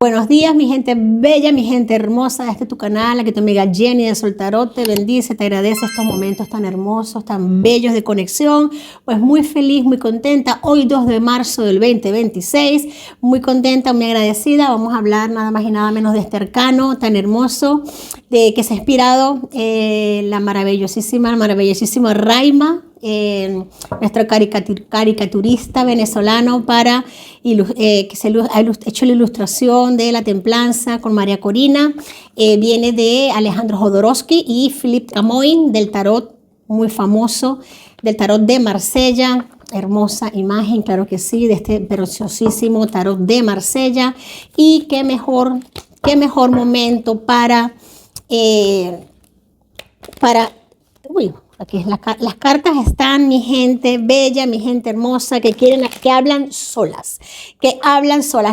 Buenos días, mi gente bella, mi gente hermosa de este tu canal, la que tu amiga Jenny de Soltarot te bendice, te agradece estos momentos tan hermosos, tan bellos de conexión. Pues muy feliz, muy contenta. Hoy 2 de marzo del 2026, muy contenta, muy agradecida. Vamos a hablar nada más y nada menos de este arcano tan hermoso, de que se ha inspirado la maravillosísima Raima, nuestro caricaturista venezolano, para que ha hecho la ilustración de la templanza con María Corina. Viene de Alejandro Jodorowsky y Philip Camoin, del tarot muy famoso, del tarot de Marsella. Hermosa imagen, claro que sí, de este preciosísimo tarot de Marsella. Y qué mejor momento para aquí las cartas están, mi gente bella, mi gente hermosa, que hablan solas,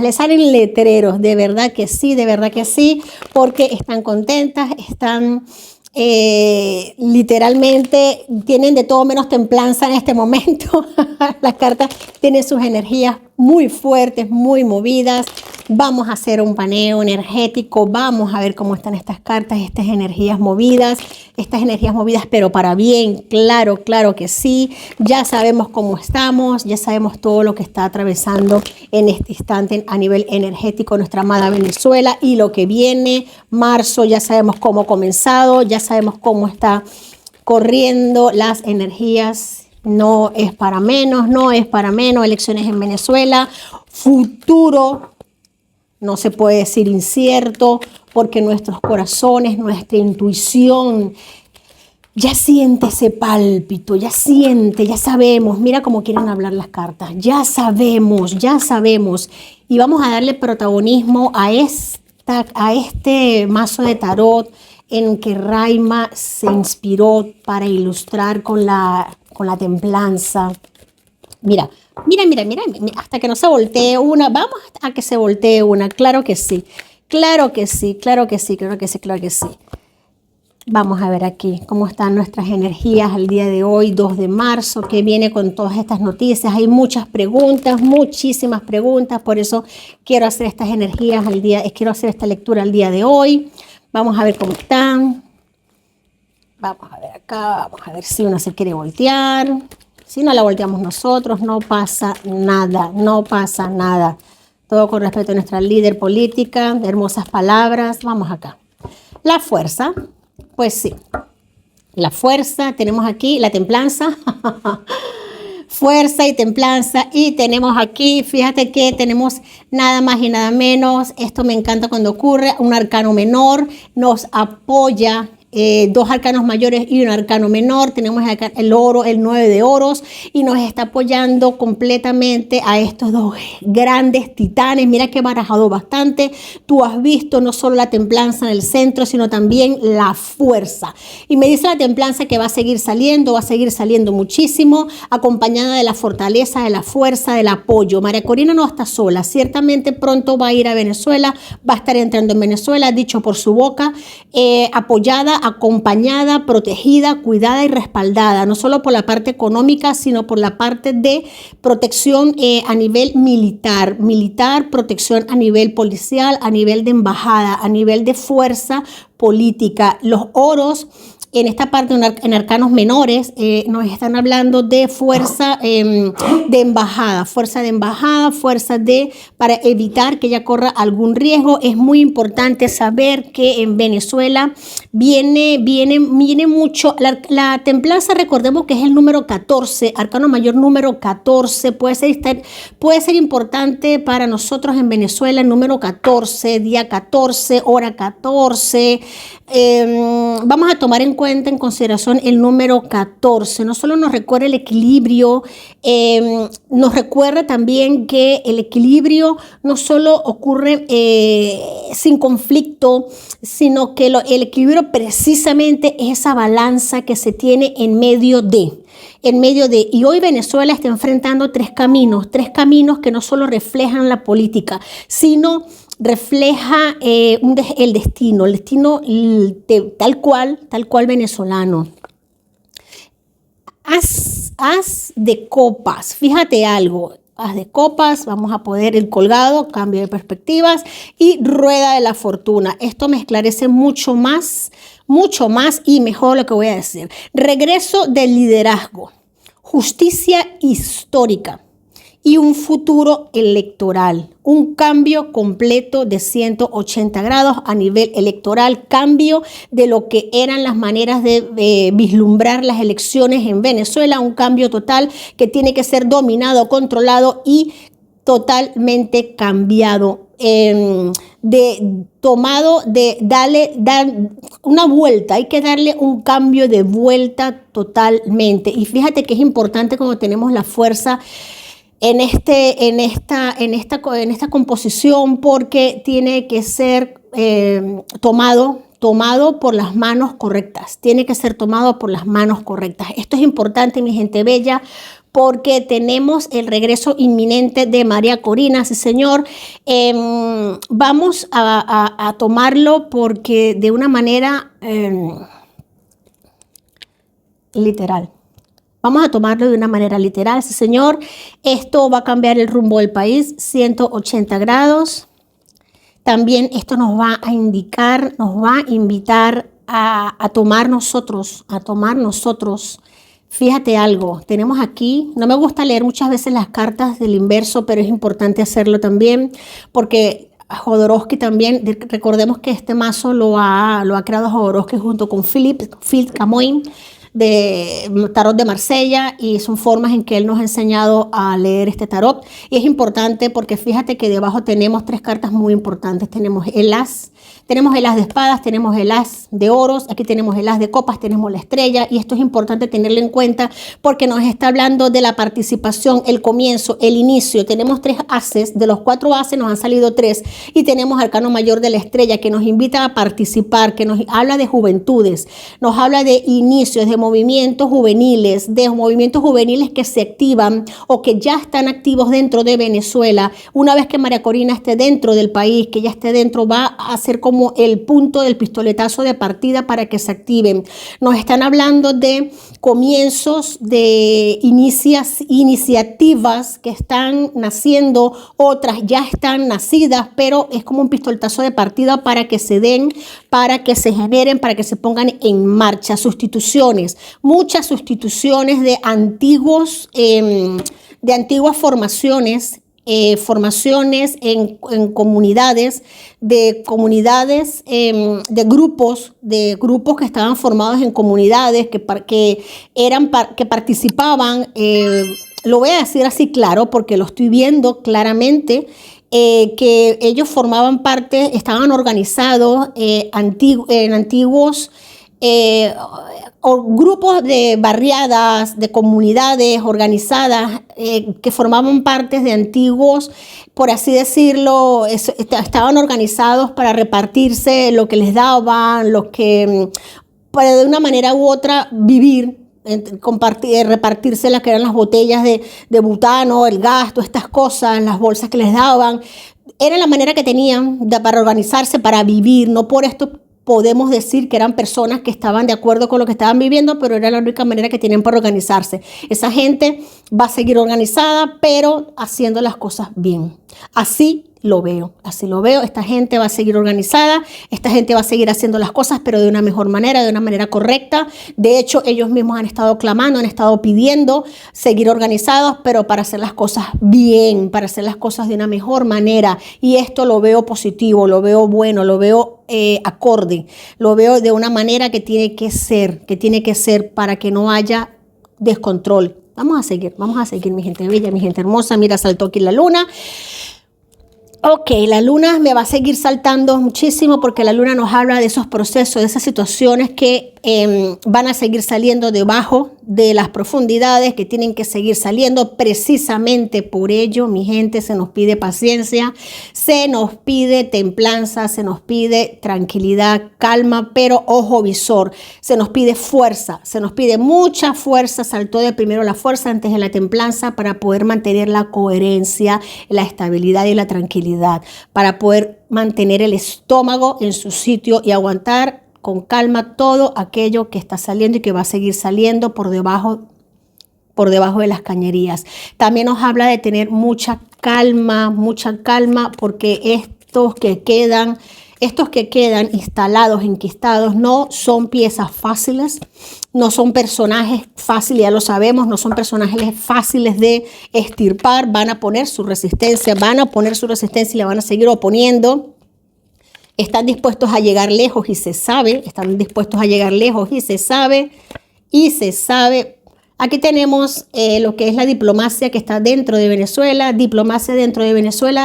les salen letreros, de verdad que sí, porque están contentas, están literalmente, tienen de todo menos templanza en este momento. Las cartas tienen sus energías muy fuertes, muy movidas. Vamos a hacer un paneo energético, vamos a ver cómo están estas cartas, estas energías movidas, pero para bien, claro que sí. Ya sabemos cómo estamos, ya sabemos todo lo que está atravesando en este instante a nivel energético nuestra amada Venezuela, y lo que viene, marzo, ya sabemos cómo ha comenzado, ya sabemos cómo está corriendo las energías. No es para menos, elecciones en Venezuela, futuro no se puede decir incierto, porque nuestros corazones, nuestra intuición ya siente ese pálpito, ya sabemos. Mira cómo quieren hablar las cartas, ya sabemos. Y vamos a darle protagonismo a este mazo de tarot en que Raima se inspiró para ilustrar con la templanza. Mira, hasta que no se voltee una. Vamos a que se voltee una. Claro que sí. Vamos a ver aquí cómo están nuestras energías al día de hoy, 2 de marzo, que viene con todas estas noticias. Hay muchas preguntas, muchísimas preguntas, por eso quiero hacer estas energías quiero hacer esta lectura al día de hoy. Vamos a ver cómo están. Vamos a ver acá, vamos a ver si una se quiere voltear. Si no la volteamos nosotros, no pasa nada. Todo con respeto a nuestra líder política, de hermosas palabras. Vamos acá. La fuerza, pues sí. La fuerza, tenemos aquí la templanza. Fuerza y templanza. Y tenemos aquí, fíjate que tenemos nada más y nada menos. Esto me encanta cuando ocurre. Un arcano menor nos apoya. 2 arcanos mayores y un arcano menor. Tenemos acá el oro, el 9 de oros, y nos está apoyando completamente a estos 2 grandes titanes. Mira que he barajado bastante. Tú has visto no solo la templanza en el centro, sino también la fuerza. Y me dice la templanza que va a seguir saliendo muchísimo, acompañada de la fortaleza, de la fuerza, del apoyo. María Corina no está sola. Ciertamente pronto va a ir a Venezuela, va a estar entrando en Venezuela, dicho por su boca, apoyada, acompañada, protegida, cuidada y respaldada, no solo por la parte económica, sino por la parte de protección a nivel militar, protección a nivel policial, a nivel de embajada, a nivel de fuerza política. Los oros en esta parte, en arcanos menores, nos están hablando de fuerza de embajada, para evitar que ella corra algún riesgo. Es muy importante saber que en Venezuela viene mucho. La templanza, recordemos que es el número 14, arcano mayor número 14. Puede ser importante para nosotros en Venezuela el número 14, día 14, hora 14. Vamos a tomar en consideración el número 14. No solo nos recuerda el equilibrio, nos recuerda también que el equilibrio no solo ocurre sin conflicto, sino que el equilibrio precisamente es esa balanza que se tiene en medio de. Y hoy Venezuela está enfrentando 3 caminos que no solo reflejan la política, sino refleja el destino tal cual venezolano. As de copas, fíjate algo, as de copas, vamos a poder el colgado, cambio de perspectivas y rueda de la fortuna. Esto me esclarece mucho más y mejor lo que voy a decir. Regreso del liderazgo, justicia histórica y un futuro electoral, un cambio completo de 180 grados a nivel electoral, cambio de lo que eran las maneras de vislumbrar las elecciones en Venezuela, un cambio total que tiene que ser dominado, controlado y totalmente cambiado, dar una vuelta, hay que darle un cambio de vuelta totalmente. Y fíjate que es importante cuando tenemos la fuerza en esta composición, porque tiene que ser tomado por las manos correctas. Tiene que ser tomado por las manos correctas. Esto es importante, mi gente bella, porque tenemos el regreso inminente de María Corina, sí señor. Vamos a tomarlo porque de una manera literal. Vamos a tomarlo de una manera literal, sí señor. Esto va a cambiar el rumbo del país, 180 grados. También esto nos va a indicar, nos va a invitar a tomar nosotros. Fíjate algo, tenemos aquí, no me gusta leer muchas veces las cartas del inverso, pero es importante hacerlo también, porque Jodorowsky también, recordemos que este mazo lo ha creado Jodorowsky junto con Philippe Camoin, de tarot de Marsella, y son formas en que él nos ha enseñado a leer este tarot. Y es importante porque fíjate que debajo tenemos 3 cartas muy importantes. Tenemos el as de espadas, tenemos el as de oros, aquí tenemos el as de copas, tenemos la estrella, y esto es importante tenerlo en cuenta porque nos está hablando de la participación, el comienzo, el inicio. Tenemos 3 ases, de los 4 ases nos han salido 3, y tenemos arcano mayor de la estrella que nos invita a participar, que nos habla de juventudes, nos habla de inicios, de movimientos juveniles que se activan o que ya están activos dentro de Venezuela. Una vez que María Corina esté dentro del país, que ya esté dentro, va a ser como el punto del pistoletazo de partida para que se activen. Nos están hablando de comienzos, de iniciativas que están naciendo, otras ya están nacidas, pero es como un pistoletazo de partida para que se den, para que se generen, para que se pongan en marcha. Sustituciones, muchas sustituciones de antiguas formaciones, formaciones en comunidades, de grupos que estaban formados en comunidades que participaban, lo voy a decir así claro porque lo estoy viendo claramente, que ellos formaban parte, estaban organizados en antiguos o grupos de barriadas, de comunidades organizadas que formaban parte de antiguos, por así decirlo, estaban organizados para repartirse lo que les daban, para de una manera u otra vivir, repartirse las que eran las botellas de butano, el gas, todas estas cosas, las bolsas que les daban. Era la manera que tenían para organizarse, para vivir. No por esto podemos decir que eran personas que estaban de acuerdo con lo que estaban viviendo, pero era la única manera que tenían para organizarse. Esa gente va a seguir organizada, pero haciendo las cosas bien. Así lo veo. Esta gente va a seguir organizada, esta gente va a seguir haciendo las cosas, pero de una mejor manera, de una manera correcta. De hecho, ellos mismos han estado clamando, han estado pidiendo seguir organizados, pero para hacer las cosas bien, para hacer las cosas de una mejor manera. Y esto lo veo positivo, lo veo bueno, lo veo acorde, lo veo de una manera que tiene que ser para que no haya descontrol. Vamos a seguir, mi gente bella, mi gente hermosa. Mira, saltó aquí la luna. Ok, la luna me va a seguir saltando muchísimo porque la luna nos habla de esos procesos, de esas situaciones que van a seguir saliendo debajo de las profundidades, que tienen que seguir saliendo. Precisamente por ello, mi gente, se nos pide paciencia, se nos pide templanza, se nos pide tranquilidad, calma, pero ojo visor. Se nos pide fuerza, se nos pide mucha fuerza. Saltó de primero la fuerza antes de la templanza para poder mantener la coherencia, la estabilidad y la tranquilidad, para poder mantener el estómago en su sitio y aguantar con calma todo aquello que está saliendo y que va a seguir saliendo por debajo por debajo de las cañerías. También nos habla de tener mucha calma, porque estos que quedan instalados, enquistados, no son piezas fáciles, no son personajes fáciles, ya lo sabemos, no son personajes fáciles de extirpar. Van a poner su resistencia y le van a seguir oponiendo. Están dispuestos a llegar lejos y se sabe, Aquí tenemos lo que es la diplomacia que está dentro de Venezuela,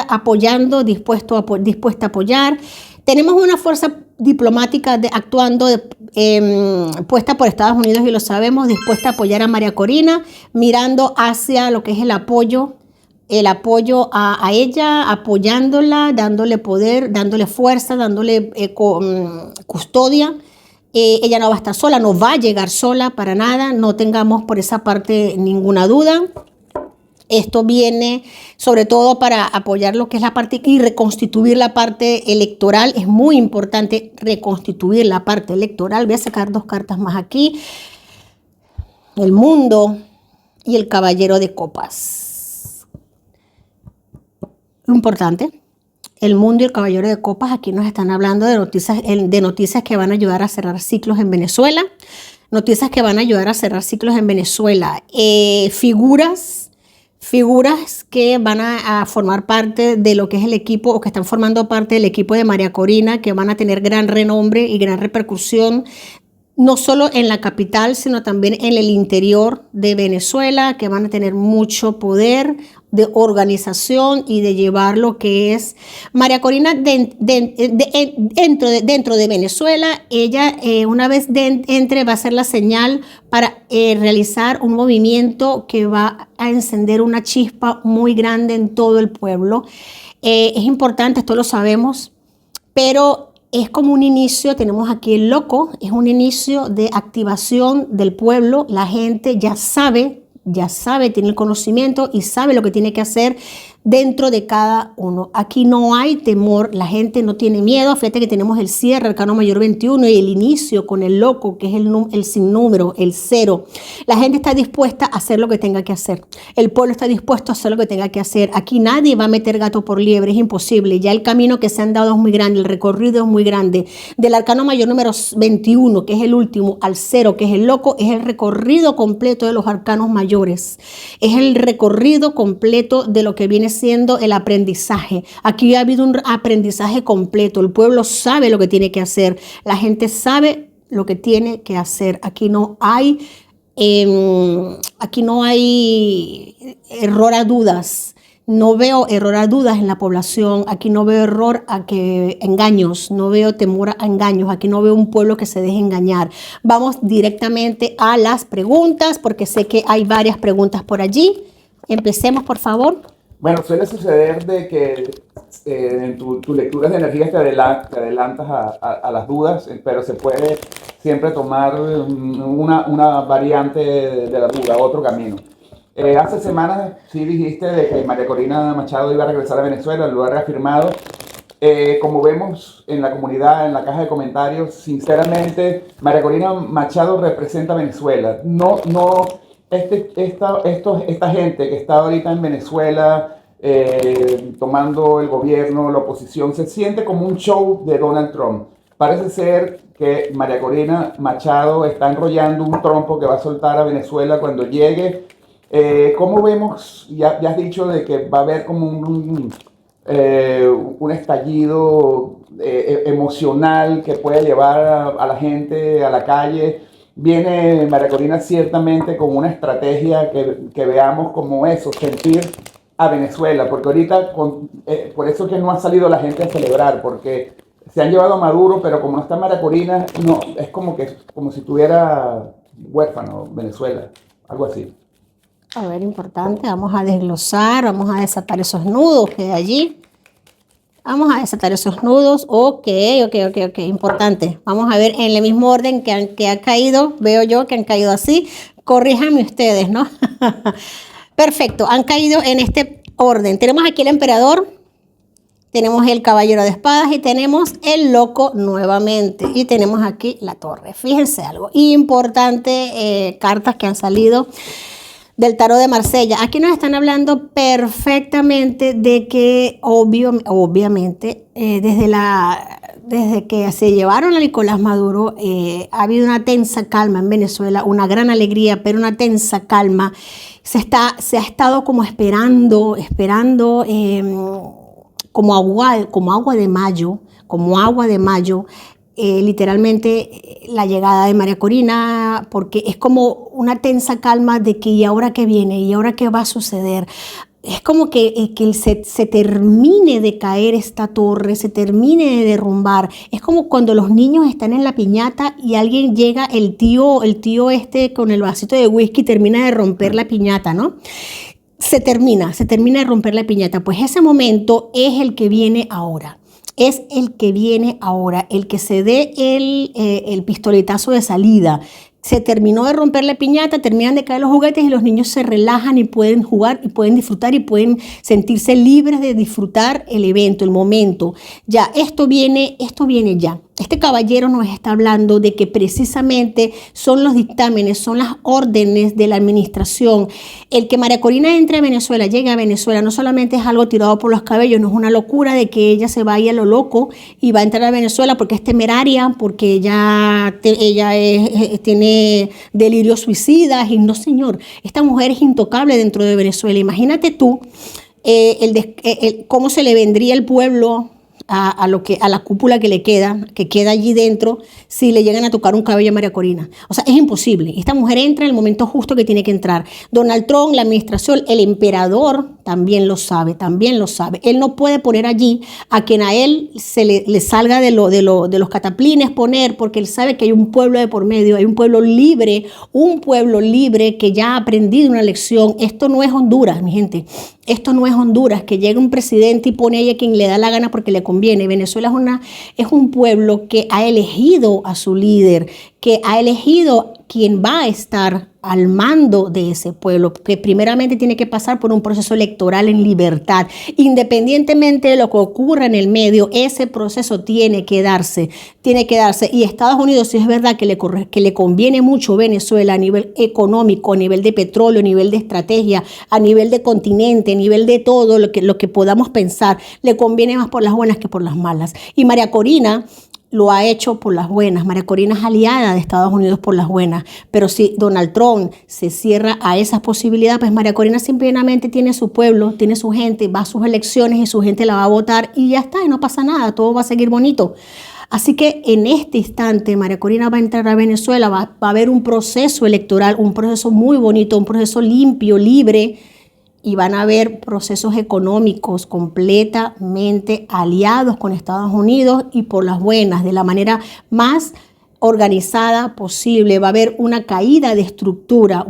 apoyando, dispuesta a apoyar. Tenemos una fuerza diplomática actuando, puesta por Estados Unidos y lo sabemos, dispuesta a apoyar a María Corina, mirando hacia lo que es el apoyo a ella, apoyándola, dándole poder, dándole fuerza, dándole custodia. Ella no va a estar sola, no va a llegar sola para nada, no tengamos por esa parte ninguna duda. Esto viene sobre todo para apoyar lo que es la parte y reconstituir la parte electoral. Es muy importante reconstituir la parte electoral. Voy a sacar 2 cartas más aquí. El mundo y el caballero de copas. Importante. El mundo y el caballero de copas, aquí nos están hablando de noticias que van a ayudar a cerrar ciclos en Venezuela. Figuras que van a formar parte de lo que es el equipo o que están formando parte del equipo de María Corina, que van a tener gran renombre y gran repercusión, no solo en la capital, sino también en el interior de Venezuela, que van a tener mucho poder de organización y de llevar lo que es María Corina dentro de Venezuela. Ella, una vez entre, va a ser la señal para realizar un movimiento que va a encender una chispa muy grande en todo el pueblo. Es importante, esto lo sabemos, pero es como un inicio. Tenemos aquí el loco, es un inicio de activación del pueblo. La gente ya sabe, tiene el conocimiento y sabe lo que tiene que hacer dentro de cada uno. Aquí no hay temor, la gente no tiene miedo. Fíjate que tenemos el cierre, arcano mayor 21, y el inicio con el loco, que es el sinnúmero, el 0. La gente está dispuesta a hacer lo que tenga que hacer. El pueblo está dispuesto a hacer lo que tenga que hacer. Aquí nadie va a meter gato por liebre, es imposible. Ya el camino que se han dado es muy grande, el recorrido es muy grande. Del arcano mayor número 21, que es el último, al 0, que es el loco, es el recorrido completo de los arcanos mayores. Es el recorrido completo de lo que viene siendo el aprendizaje. Aquí ha habido un aprendizaje completo. El pueblo sabe lo que tiene que hacer. La gente sabe lo que tiene que hacer. Aquí no hay error a dudas. No veo error a dudas en la población. Aquí no veo error a engaños. No veo temor a engaños. Aquí no veo un pueblo que se deje engañar. Vamos directamente a las preguntas, porque sé que hay varias preguntas por allí. Empecemos, por favor. Bueno, suele suceder de que en tus lecturas de energías te adelantas a las dudas, pero se puede siempre tomar una variante de la duda, otro camino. Hace semanas sí dijiste de que María Corina Machado iba a regresar a Venezuela, lo ha reafirmado. Como vemos en la comunidad, en la caja de comentarios, sinceramente, María Corina Machado representa a Venezuela. Esta gente que está ahorita en Venezuela tomando el gobierno, la oposición, se siente como un show de Donald Trump. Parece ser que María Corina Machado está enrollando un trompo que va a soltar a Venezuela cuando llegue. ¿Cómo vemos? Ya has dicho de que va a haber como un estallido emocional que puede llevar a la gente a la calle. Viene María Corina ciertamente con una estrategia que veamos como eso, sentir a Venezuela, porque ahorita, por eso que no ha salido la gente a celebrar, porque se han llevado a Maduro, pero como no está María Corina, no, es como si tuviera huérfano Venezuela, algo así. A ver, importante, vamos a desglosar, vamos a desatar esos nudos que hay allí. Vamos a desatar esos nudos. Ok, importante. Vamos a ver en el mismo orden que ha caído. Veo yo que han caído así. Corríjanme ustedes, ¿no? Perfecto, han caído en este orden. Tenemos aquí el emperador, tenemos el caballero de espadas y tenemos el loco nuevamente. Y tenemos aquí la torre. Fíjense algo importante, cartas que han salido. del tarot de Marsella. Aquí nos están hablando perfectamente de que obviamente desde que se llevaron a Nicolás Maduro ha habido una tensa calma en Venezuela, una gran alegría, pero una tensa calma. Se ha estado como esperando como agua de mayo, literalmente la llegada de María Corina, porque es como una tensa calma de que ¿y ahora qué viene? ¿Y ahora qué va a suceder? Es como que se termine de caer esta torre, se termine de derrumbar. Es como cuando los niños están en la piñata y alguien llega, el tío con el vasito de whisky, termina de romper la piñata, ¿no? Se termina de romper la piñata. Pues ese momento es el que viene ahora. Es el que viene ahora, el que se dé el pistoletazo de salida. Se terminó de romper la piñata, terminan de caer los juguetes y los niños se relajan y pueden jugar y pueden disfrutar y pueden sentirse libres de disfrutar el evento, el momento. Ya, esto viene ya. Este caballero nos está hablando de que precisamente son los dictámenes, son las órdenes de la administración. El que María Corina entre a Venezuela, llegue a Venezuela, no solamente es algo tirado por los cabellos, no es una locura de que ella se vaya a lo loco y va a entrar a Venezuela porque es temeraria, porque ella tiene delirios suicidas. Y no, señor, esta mujer es intocable dentro de Venezuela. Imagínate tú cómo se le vendría el pueblo a la cúpula que queda allí dentro, si le llegan a tocar un cabello a María Corina. O sea, es imposible. Esta mujer entra en el momento justo que tiene que entrar. Donald Trump, la administración, el emperador también lo sabe. Él no puede poner allí a quien a él le salga de los cataplines poner, porque él sabe que hay un pueblo de por medio, hay un pueblo libre que ya ha aprendido una lección. Esto no es Honduras, mi gente. Esto no es Honduras, que llegue un presidente y pone ahí a quien le da la gana porque le conviene. Venezuela es un pueblo que ha elegido a su líder, que ha elegido quien va a estar al mando de ese pueblo, que primeramente tiene que pasar por un proceso electoral en libertad. Independientemente de lo que ocurra en el medio, ese proceso tiene que darse. Y Estados Unidos, sí es verdad que le conviene mucho Venezuela a nivel económico, a nivel de petróleo, a nivel de estrategia, a nivel de continente, a nivel de todo lo que podamos pensar, le conviene más por las buenas que por las malas. Y María Corina lo ha hecho por las buenas. María Corina es aliada de Estados Unidos por las buenas. Pero si Donald Trump se cierra a esas posibilidades, pues María Corina simplemente tiene su pueblo, tiene su gente, va a sus elecciones y su gente la va a votar y ya está, y no pasa nada, todo va a seguir bonito. Así que en este instante María Corina va a entrar a Venezuela, va a haber un proceso electoral, un proceso muy bonito, un proceso limpio, libre, y van a haber procesos económicos completamente aliados con Estados Unidos y por las buenas, de la manera más organizada posible. Va a haber una caída de estructura,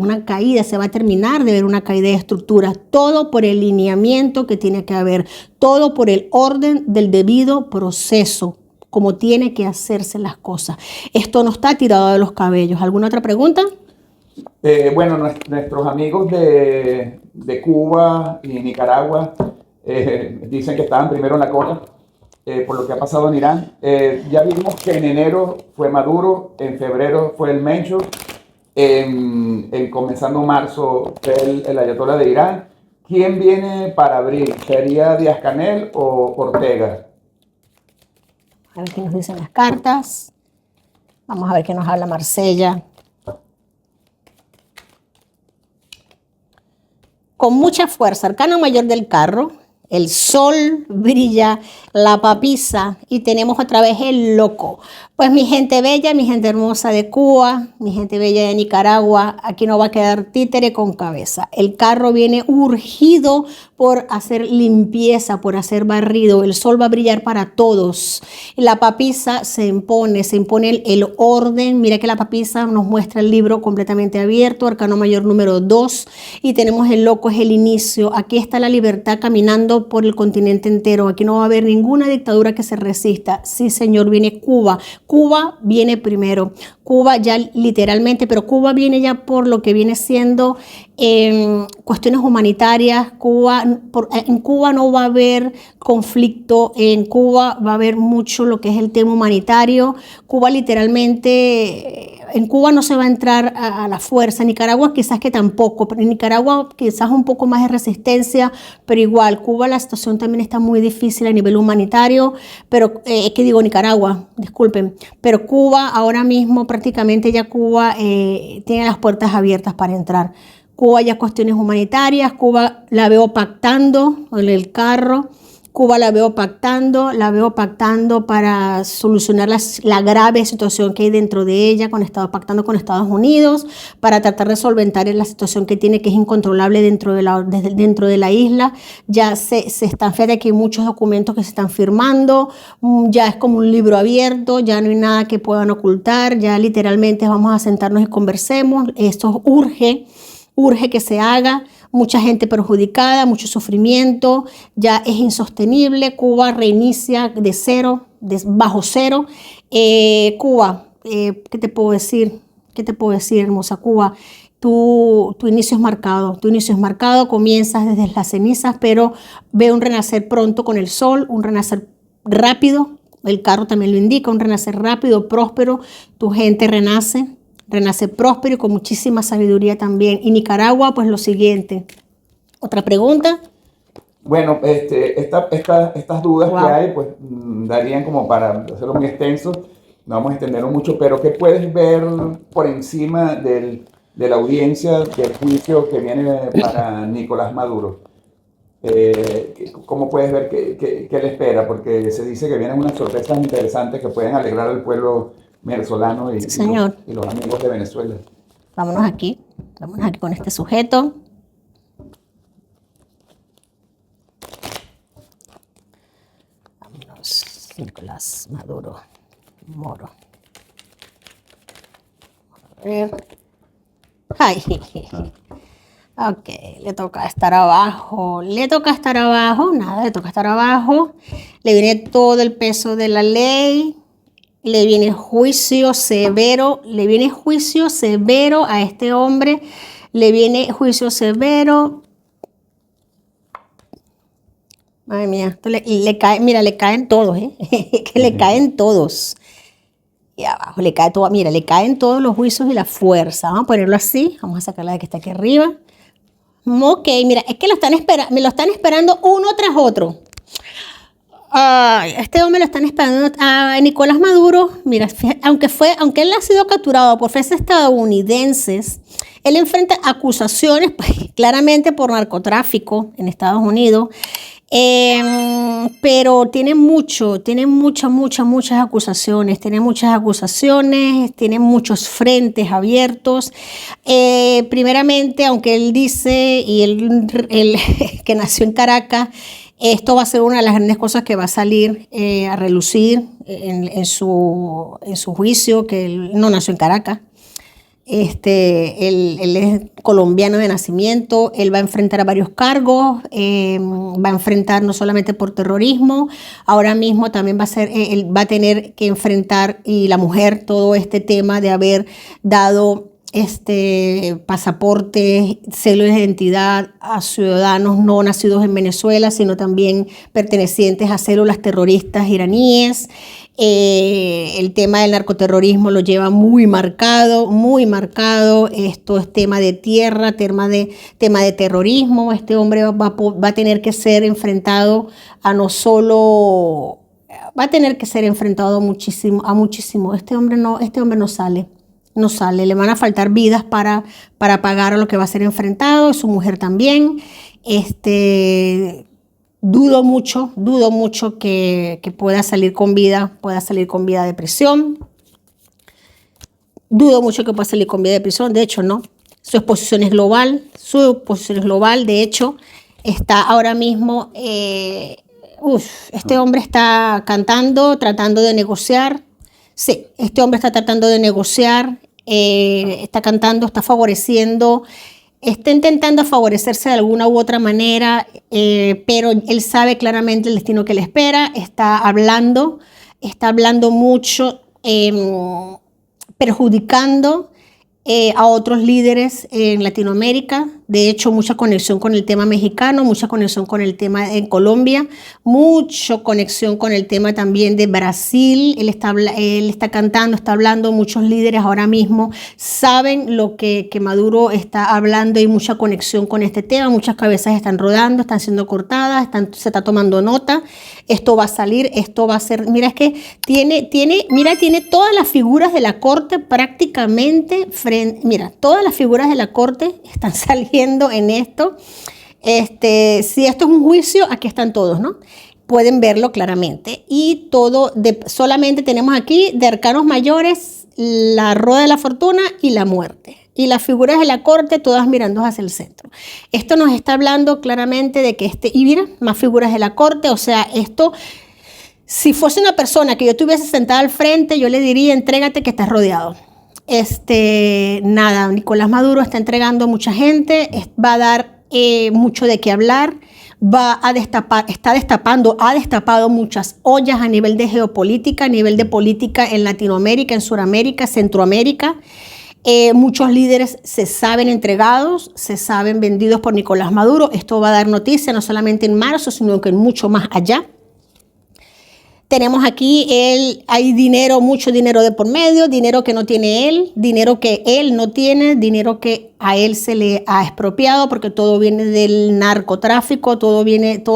se va a terminar de ver una caída de estructura, todo por el lineamiento que tiene que haber, todo por el orden del debido proceso, como tiene que hacerse las cosas. Esto no está tirado de los cabellos. ¿Alguna otra pregunta? Bueno, nuestros amigos de Cuba y Nicaragua dicen que estaban primero en la cola por lo que ha pasado en Irán. Ya vimos que en enero fue Maduro, en febrero fue el Mencho, comenzando marzo fue el ayatolá de Irán. ¿Quién viene para abril? ¿Sería Díaz-Canel o Ortega? A ver qué nos dicen las cartas. Vamos a ver qué nos habla Marsella. Con mucha fuerza, arcano mayor del carro, el sol brilla, la papisa y tenemos otra vez el loco. Pues mi gente bella, mi gente hermosa de Cuba, mi gente bella de Nicaragua, aquí no va a quedar títere con cabeza. El carro viene urgido por hacer limpieza, por hacer barrido. El sol va a brillar para todos. La papisa se impone el orden. Mira que la papisa nos muestra el libro completamente abierto, arcano mayor número 2. Y tenemos el loco, es el inicio. Aquí está la libertad caminando extendiendo por el continente entero. Aquí no va a haber ninguna dictadura que se resista. Sí, señor, viene Cuba. Cuba viene primero. Cuba ya literalmente, pero Cuba viene ya por lo que viene siendo cuestiones humanitarias. En Cuba no va a haber conflicto, en Cuba va a haber mucho lo que es el tema humanitario. Cuba literalmente, en Cuba no se va a entrar a la fuerza. Nicaragua quizás que tampoco, pero en Nicaragua quizás un poco más de resistencia, pero igual, Cuba la situación también está muy difícil a nivel humanitario, pero Nicaragua, disculpen, pero Cuba ahora mismo prácticamente ya Cuba tiene las puertas abiertas para entrar. Cuba ya cuestiones humanitarias, Cuba la veo pactando en el carro, Cuba la veo pactando para solucionar la grave situación que hay dentro de ella, pactando con Estados Unidos, para tratar de solventar la situación que tiene, que es incontrolable dentro de la isla. Ya se están, fíjate que hay muchos documentos que se están firmando, ya es como un libro abierto, ya no hay nada que puedan ocultar, ya literalmente vamos a sentarnos y conversemos. Esto urge que se haga. Mucha gente perjudicada, mucho sufrimiento, ya es insostenible. Cuba reinicia de cero, bajo cero. Cuba, ¿qué te puedo decir? Hermosa Cuba? Tu inicio es marcado, comienzas desde las cenizas, pero ve un renacer pronto con el sol, un renacer rápido, el carro también lo indica, un renacer rápido, próspero, tu gente renace próspero y con muchísima sabiduría también. Y Nicaragua, pues lo siguiente. ¿Otra pregunta? Bueno, estas dudas Wow. que hay, pues darían como para hacerlo muy extenso, no vamos a extenderlo mucho, pero ¿qué puedes ver por encima de la audiencia del juicio que viene para Nicolás Maduro? ¿Cómo puedes ver qué le espera? Porque se dice que vienen unas sorpresas interesantes que pueden alegrar al pueblo venezolano Sí, señor. y los amigos de Venezuela. Vámonos aquí con este sujeto. Vámonos, Nicolás Maduro Moro. A ver. Ay. Ok, le toca estar abajo. Le toca estar abajo. Le viene todo el peso de la ley. Le viene juicio severo a este hombre, le viene juicio severo. Madre mía, le caen todos, que le caen todos. Y abajo le cae todo, mira, le caen todos los juicios y la fuerza. Vamos a ponerlo así, vamos a sacarla de que está aquí arriba. Ok, mira, es que me lo están esperando uno tras otro. Este hombre lo están esperando a Nicolás Maduro. Mira, aunque él ha sido capturado por fuerzas estadounidenses, él enfrenta acusaciones, pues, claramente por narcotráfico en Estados Unidos, pero tiene muchas acusaciones, tiene muchos frentes abiertos. Primeramente, aunque él dice, y él que nació en Caracas, esto va a ser una de las grandes cosas que va a salir a relucir en su juicio, que él no nació en Caracas. Él es colombiano de nacimiento, él va a enfrentar a varios cargos, va a enfrentar no solamente por terrorismo, ahora mismo también él va a tener que enfrentar, y la mujer, todo este tema de haber dado pasaportes, células de identidad a ciudadanos no nacidos en Venezuela, sino también pertenecientes a células terroristas iraníes. El tema del narcoterrorismo lo lleva muy marcado. Esto es tema de tierra, tema de terrorismo. Este hombre va a tener que ser enfrentado va a tener que ser enfrentado a muchísimo. Este hombre no sale. Le van a faltar vidas para pagar a lo que va a ser enfrentado, su mujer también. Dudo mucho que pueda salir con vida de prisión. De hecho, no. Su exposición es global, de hecho, está ahora mismo, este hombre está tratando de negociar. Sí, este hombre está tratando de negociar, está favoreciendo está intentando favorecerse de alguna u otra manera, pero él sabe claramente el destino que le espera, está hablando mucho, perjudicando a otros líderes en Latinoamérica. De hecho, mucha conexión con el tema mexicano, mucha conexión con el tema en Colombia, mucha conexión con el tema también de Brasil. Él está cantando, está hablando. Muchos líderes ahora mismo saben lo que Maduro está hablando. Hay mucha conexión con este tema. Muchas cabezas están rodando, están siendo cortadas, se está tomando nota. Esto va a salir, esto va a ser... Mira, es que tiene todas las figuras de la corte prácticamente mira, todas las figuras de la corte están saliendo en esto. Si esto es un juicio, aquí están todos, ¿no? Pueden verlo claramente. Y solamente tenemos aquí de arcanos mayores, la rueda de la fortuna y la muerte. Y las figuras de la corte todas mirando hacia el centro. Esto nos está hablando claramente de que y mira, más figuras de la corte, o sea, esto... Si fuese una persona que yo tuviese sentada al frente, yo le diría, entrégate que estás rodeado. Nada, Nicolás Maduro está entregando mucha gente, va a dar mucho de qué hablar, ha destapado muchas ollas a nivel de geopolítica, a nivel de política en Latinoamérica, en Sudamérica, Centroamérica. Muchos líderes se saben entregados, se saben vendidos por Nicolás Maduro. Esto va a dar noticia no solamente en marzo, sino que mucho más allá. Tenemos aquí, hay dinero, mucho dinero de por medio, dinero que no tiene él, dinero que él no tiene, dinero que a él se le ha expropiado, porque todo viene del narcotráfico, todo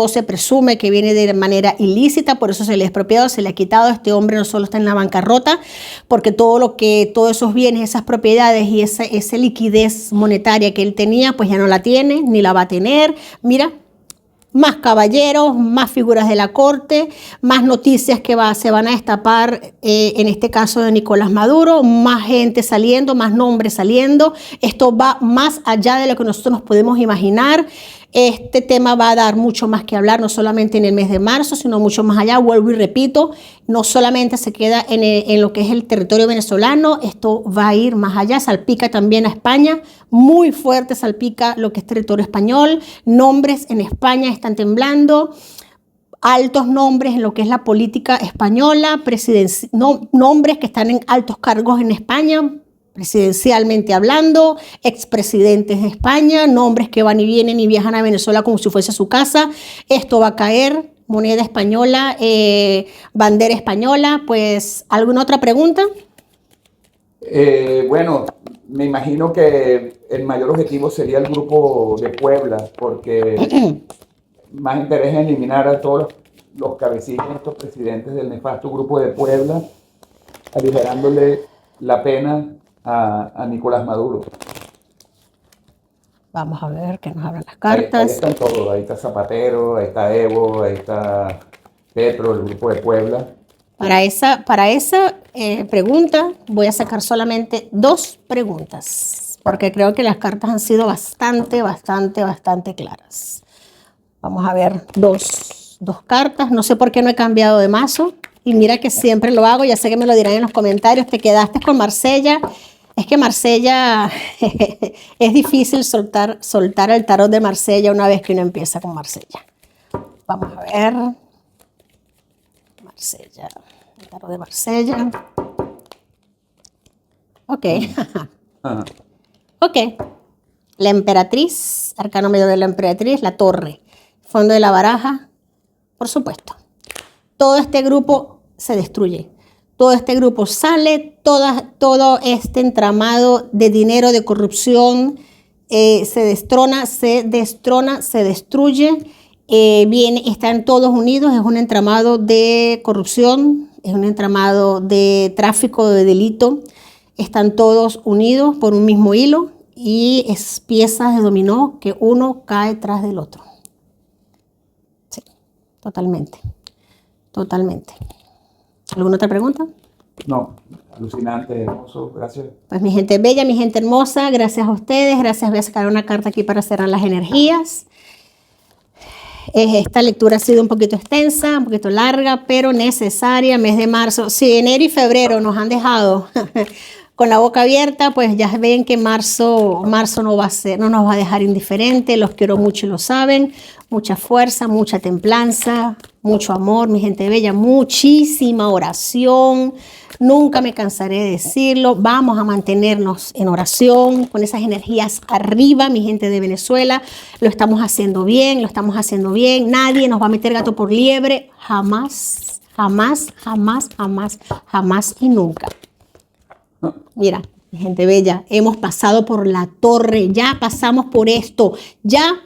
se presume que viene de manera ilícita, por eso se le ha expropiado, se le ha quitado. Este hombre no solo está en la bancarrota, porque todos esos bienes, esas propiedades y esa liquidez monetaria que él tenía, pues ya no la tiene, ni la va a tener. Mira. Más caballeros, más figuras de la corte, más noticias que se van a destapar, en este caso de Nicolás Maduro, más gente saliendo, más nombres saliendo. Esto va más allá de lo que nosotros nos podemos imaginar. Este tema va a dar mucho más que hablar, no solamente en el mes de marzo, sino mucho más allá. Vuelvo y repito, no solamente se queda en lo que es el territorio venezolano, esto va a ir más allá, salpica también a España, muy fuerte salpica lo que es territorio español. Nombres en España están temblando, altos nombres en lo que es la política española, nombres que están en altos cargos en España, presidencialmente hablando, expresidentes de España, nombres que van y vienen y viajan a Venezuela como si fuese su casa. Esto va a caer, moneda española, bandera española. Pues, ¿alguna otra pregunta? Bueno, me imagino que el mayor objetivo sería el grupo de Puebla, porque más interés en eliminar a todos los cabecillas, estos presidentes del nefasto grupo de Puebla, aligerándole la pena a Nicolás Maduro. Vamos a ver qué nos hablan las cartas. Ahí están todos, ahí está Zapatero, ahí está Evo, ahí está Petro, el grupo de Puebla. Para esa pregunta voy a sacar solamente 2 preguntas, porque creo que las cartas han sido bastante claras. Vamos a ver dos cartas. No sé por qué no he cambiado de mazo. Y mira que siempre lo hago, ya sé que me lo dirán en los comentarios. Te quedaste con Marsella. Es que Marsella, es difícil soltar el tarot de Marsella una vez que uno empieza con Marsella. Vamos a ver. Marsella, el tarot de Marsella. Ok. Ok. La emperatriz, arcano medio de la emperatriz, la torre. Fondo de la baraja, por supuesto. Todo este grupo se destruye. Todo este grupo sale, todo este entramado de dinero, de corrupción, se destrona, se destruye. Están todos unidos, es un entramado de corrupción, es un entramado de tráfico, de delito. Están todos unidos por un mismo hilo y es piezas de dominó que uno cae tras del otro. Sí, totalmente. ¿Alguna otra pregunta? No, alucinante, hermoso, gracias. Pues mi gente bella, mi gente hermosa, gracias a ustedes, gracias. Voy a sacar una carta aquí para cerrar las energías. Esta lectura ha sido un poquito extensa, un poquito larga, pero necesaria. Mes de marzo, sí, enero y febrero nos han dejado con la boca abierta, pues ya ven que marzo no va a ser, no nos va a dejar indiferente. Los quiero mucho y lo saben. Mucha fuerza, mucha templanza, mucho amor, mi gente bella, muchísima oración. Nunca me cansaré de decirlo. Vamos a mantenernos en oración, con esas energías arriba, mi gente de Venezuela. Lo estamos haciendo bien, lo estamos haciendo bien. Nadie nos va a meter gato por liebre. Jamás, jamás, jamás, jamás, jamás y nunca. Mira, mi gente bella, hemos pasado por la torre, ya pasamos por esto, ya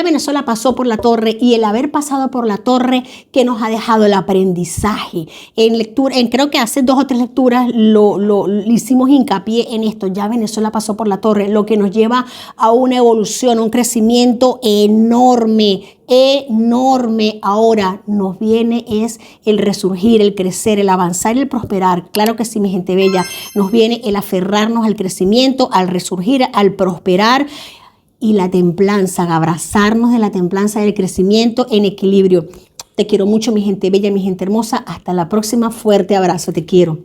Venezuela pasó por la torre, y el haber pasado por la torre, que nos ha dejado el aprendizaje. Creo que hace 2 o 3 lecturas le hicimos hincapié en esto. Ya Venezuela pasó por la torre, lo que nos lleva a una evolución, un crecimiento enorme. Ahora nos viene es el resurgir, el crecer, el avanzar y el prosperar. Claro que sí, mi gente bella, nos viene el aferrarnos al crecimiento, al resurgir, al prosperar, y la templanza, abrazarnos de la templanza del crecimiento en equilibrio. Te quiero mucho, mi gente bella, mi gente hermosa. Hasta la próxima. Fuerte abrazo, te quiero.